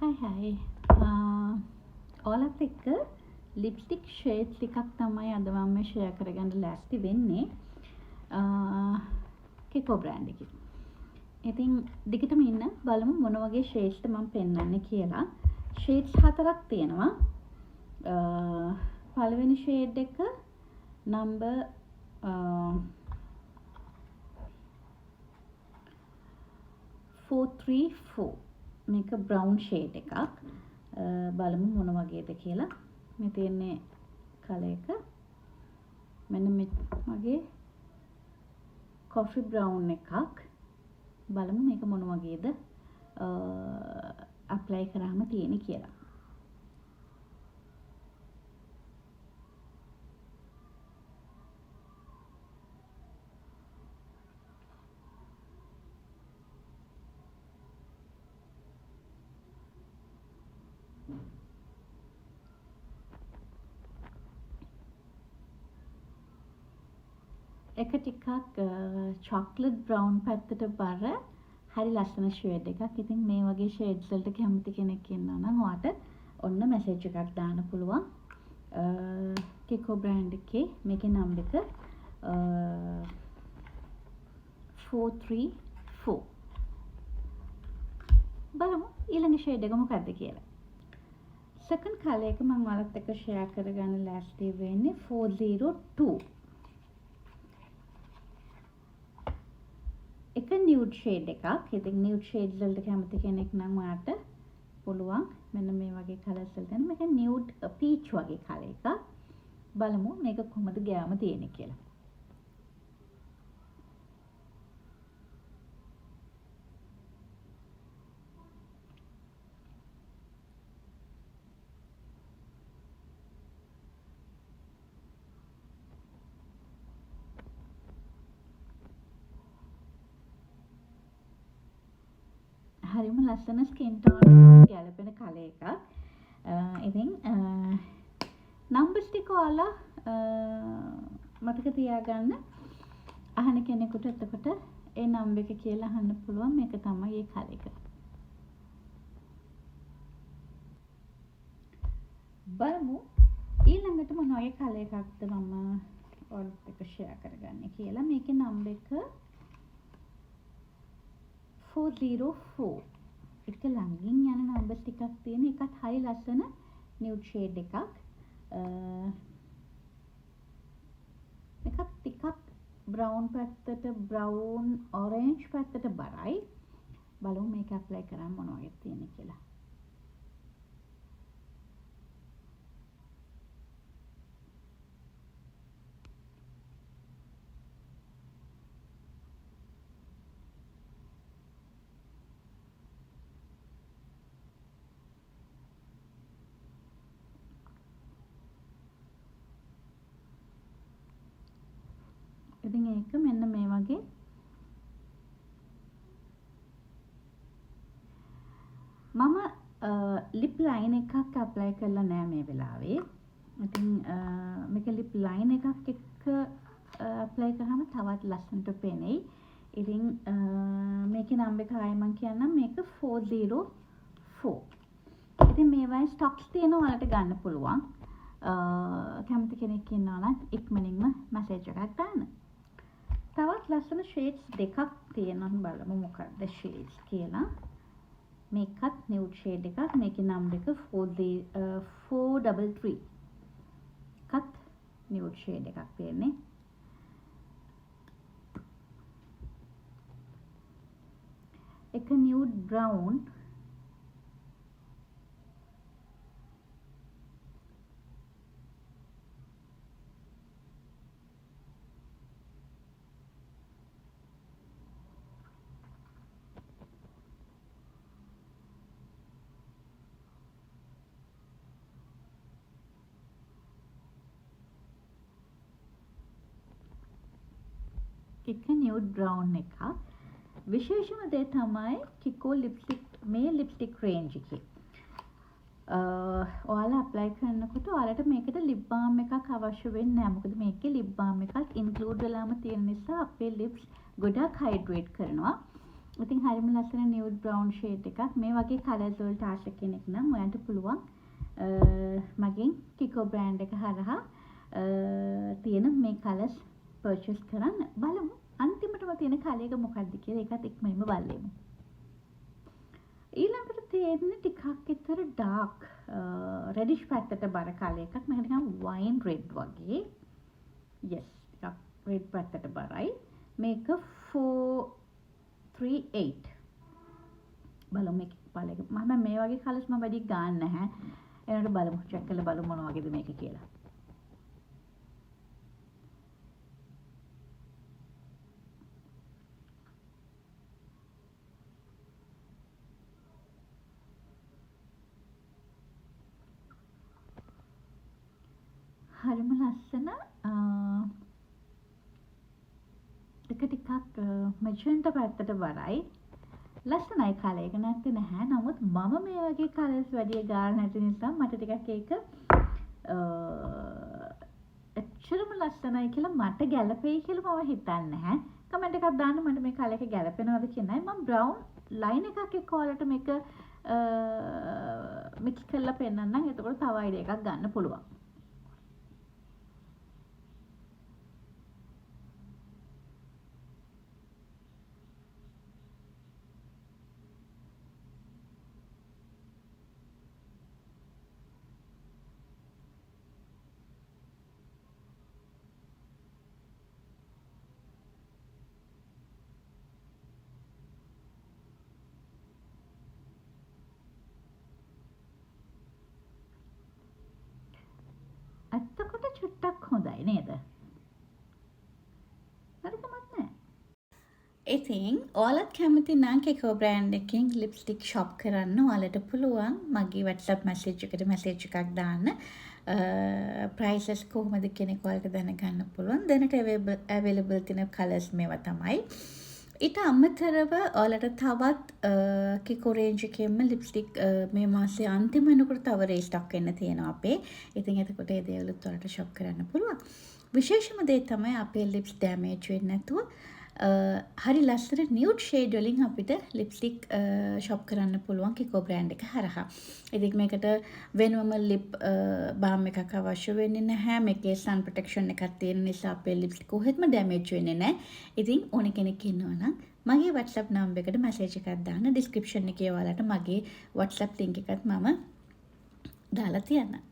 හයි ඔයාලත් එක්ක lipstick shades ටිකක් තමයි අද මම ෂෙයා කරගන්න ලෑස්ති වෙන්නේ කිකෝ බ්‍රෑන්ඩ් එකේ. ඉතින් දිගටම ඉන්න බලමු මොන වගේ ෂේඩ්ස්ද මම පෙන්වන්නේ කියලා. ෂේඩ්ස් 4ක් තියෙනවා. පළවෙනි ෂේඩ් එක නම්බර් 434 මේක බ්‍රවුන් ෂේඩ් එකක්. බලමු මොන වගේද කියලා. මේ තියෙන්නේ කලර් එක මෙන්න මේ වගේ කොෆි බ්‍රවුන් එකක්. බලමු මේක මොන වගේද ඇප්ලයි කරාම තියෙන්නේ කියලා. එක ටිකක් චොක්ලට් බ්‍රවුන් පැත්තට බර හරි ලස්සන ෂේඩ් එකක්. ඉතින් මේ වගේ ෂේඩ්ස් වලට කැමති කෙනෙක් ඉන්නවා නම් ඔයාට ඔන්න මැසේජ් එකක් දාන්න පුළුවන්. කිකෝ බ්‍රෑන්ඩ් එකේ මේකේ නම්බර් එක 434. බලමු ඊළඟ ෂේඩ් එක මොකක්ද කියලා. සෙකන්ඩ් කලර් එක මම ඔයාලත් එක්ක ෂෙයා කරගන්න ලෑස්ති වෙන්නේ 402. එක නියුඩ් ෂේඩ් එකක්. ඉතින් නියුඩ් ෂේඩ්ස් වලට කැමති කෙනෙක් නම් ඔයාට පුළුවන් මෙන්න මේ වගේ කලර්ස් වල තියෙන මේක නියුඩ් පීච් වගේ කලර් එකක්. බලමු මේක කොහොමද ගෑම තියෙන්නේ කියලා. හරිම ලස්සන ස්කින් ටෝන් ගැලපෙන කලර් එකක්. ඉතින් නම්බර්ස් ටික ඔයාලා මතක තියාගන්න. අහන කෙනෙකුට එතකොට ඒ නම්බර් එක කියලා අහන්න පුළුවන්. මේක තමයි ඒ කලර් එක. බලමු ඊළඟට මොන වගේ කලර් එකක්ද මම ඔයාලත් එක්ක ෂෙයා කරගන්නේ කියලා. මේකේ නම්බර් එක 404. එක ළඟින් යන නම්බර්ස් ටිකක් තියෙන එකත් හරි ලස්සන නියුඩ් ෂේඩ් එකක්. එකක් ටිකක් බ්‍රවුන් පැත්තට බ්‍රවුන් ඔරෙන්ජ් පැත්තට බරයි. බලමු මේක ඇප්ලයි කරාම මොන වගේ තියෙන්නේ කියලා. ඉතින් ඒක මෙන්න මේ වගේ මම ලිප් ලයින් එකක් ඇප්ලයි කරලා නෑ මේ වෙලාවේ. ඉතින් මේක ලිප් ලයින් එකක් එක්ක ඇප්ලයි කරාම තවත් ලස්සනට පේනෙයි. ඉතින් මේකේ නම්බර් එක ආයෙ මම කියන්නම්. මේක 404. ඉතින් මේවායි ස්ටොක්ස් තියෙනවා ඔයාලට ගන්න පුළුවන්. කැමති කෙනෙක් ඉන්නවා නම් ඉක්මනින්ම මැසේජ් එකක් දාන්න. තවත් ලස්සන ෂේඩ්ස් දෙකක් තියෙනවා. බලමු මොකක්ද ෂේඩ්ස් කියලා. මේකත් නියුඩ් ෂේඩ් එකක්. මේකේ නම්බර් එක 433. කත් නියුඩ් ෂේඩ් එකක් තියෙන්නේ. එක නියුඩ් බ්‍රවුන් එක නියුඩ් බ්‍රවුන් එකක්. විශේෂම දේ තමයි කිකෝ ලිප්ස්ටික් මේ ලිප්ස්ටික් රේන්ජ් එකේ. ඔයාලා ඇප්ලයි කරනකොට ඔයාලට මේකට ලිප් බාම් එකක් අවශ්‍ය වෙන්නේ නැහැ. මොකද මේකේ ලිප් බාම් එකක් ඉන්ක්ලූඩ් වෙලාම තියෙන නිසා අපේ ලිප්ස් ගොඩක් හයිඩ්‍රේට් කරනවා. ඉතින් හරිම ලස්සන නිවුඩ් බ්‍රවුන් ෂේඩ් එකක්. මේ වගේ කලර්ස් වලට ආශ කෙනෙක් නම් ඔයාලට පුළුවන් මගෙන් කිකෝ බ්‍රෑන්ඩ් එක හරහා තියෙන මේ කලර්ස් පර්චේස් කරන්න. බලමු අන්තිමටම තියෙන කලර් එක මොකක්ද කියලා. ඒකත් ඉක්මනින්ම බලමු. ඊළඟට තියෙන්නේ ටිකක් විතර ඩාර්ක් රෙඩිෂ් පැත්තට බර කලර් එකක්. මේක නිකන් වයින් රෙඩ් වගේ. yes ටිකක් රෙඩ් පැත්තට බරයි. මේක 438 බලමු මේක බලක මම මේ වගේ කලර්ස් මම වැඩි ගන්න නැහැ. එනකොට බලමු චෙක් කරලා බලමු මොන වගේද මේක කියලා. හරිම ලස්සන එක ටිකක් මැජෙන්ටා පැත්තට බරයි. ලස්සනයි කලර් එක නැත්තේ නැහැ. නමුත් මම මේ වගේ කලර්ස් වැඩි ගාන නැති නිසා මට ටිකක් ඒක එච්චරම ලස්සනයි කියලා මට ගැළපෙයි කියලා මම හිතන්නේ නැහැ. කමෙන්ට් එකක් දාන්න මට මේ කලර් එක ගැළපෙනවද කියන්නයි. මම බ්‍රවුන් ලයින් එකක් එක්ක ඔයාලට මේක මික්ස් කරලා පෙන්නන්නම්. එතකොට තව අයිඩියා එකක් ගන්න පුළුවන්. එතකොට චුට්ටක් හොඳයි නේද? හරි කමක් නැහැ. ඉතින් ඔයාලත් කැමති නම් කිකෝ බ්‍රෑන්ඩ් එකකින් ලිප්ස්ටික් ෂොප් කරන්න ඔයාලට පුළුවන් මගේ WhatsApp මැසේජ් එකට මැසේජ් එකක් දාන්න. ප්‍රයිසස් කොහොමද කියන එක ඔයාලට දැනගන්න පුළුවන්. දැනට available තියෙන කලර්ස් මේවා තමයි. ඊට අමතරව ඔයාලට තවත් කිකෝ රේන්ජ් එකෙන්ම ලිප්ස්ටික් මේ මාසේ අන්තිම වෙනකොට තව රීස්ටොක් වෙන්න තියෙනවා අපේ. ඉතින් එතකොට ඒ දේවලුත් ඔයාලට ෂොප් කරන්න පුළුවන්. විශේෂම දේ තමයි අපේ ලිප්ස් ඩැමේජ් වෙන්නේ නැතුව හරි ලස්සන නියුඩ් ෂේඩ් වලින් අපිට ලිප්ස්ටික් ෂොප් කරන්න පුළුවන් කිකෝ බ්‍රෑන්ඩ් එක හරහා. ඉතින් මේකට වෙනම ලිප් බාම් එකක් අවශ්‍ය වෙන්නේ නැහැ. මේකේ සන් ප්‍රොටෙක්ෂන් එකක් තියෙන නිසා අපේ ලිප්ස් කොහෙත්ම ඩැමේජ් වෙන්නේ නැහැ. ඉතින් ඕන කෙනෙක් ඉන්නවා නම් මගේ WhatsApp නම්බර් එකට මැසේජ් එකක් දාන්න. ඩිස්ක්‍රිප්ෂන් එකේ ඔයාලට මගේ WhatsApp link එකත් මම දාලා තියන්නම්.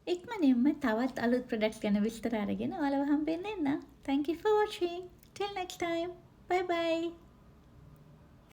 ඉක්මනින්ම තවත් අලුත් ප්‍රොඩක්ට්ස් ගැන විස්තර අරගෙන ඔයාලව හම්බෙන්න එන්න. Thank you for watching. Till next time. Bye bye.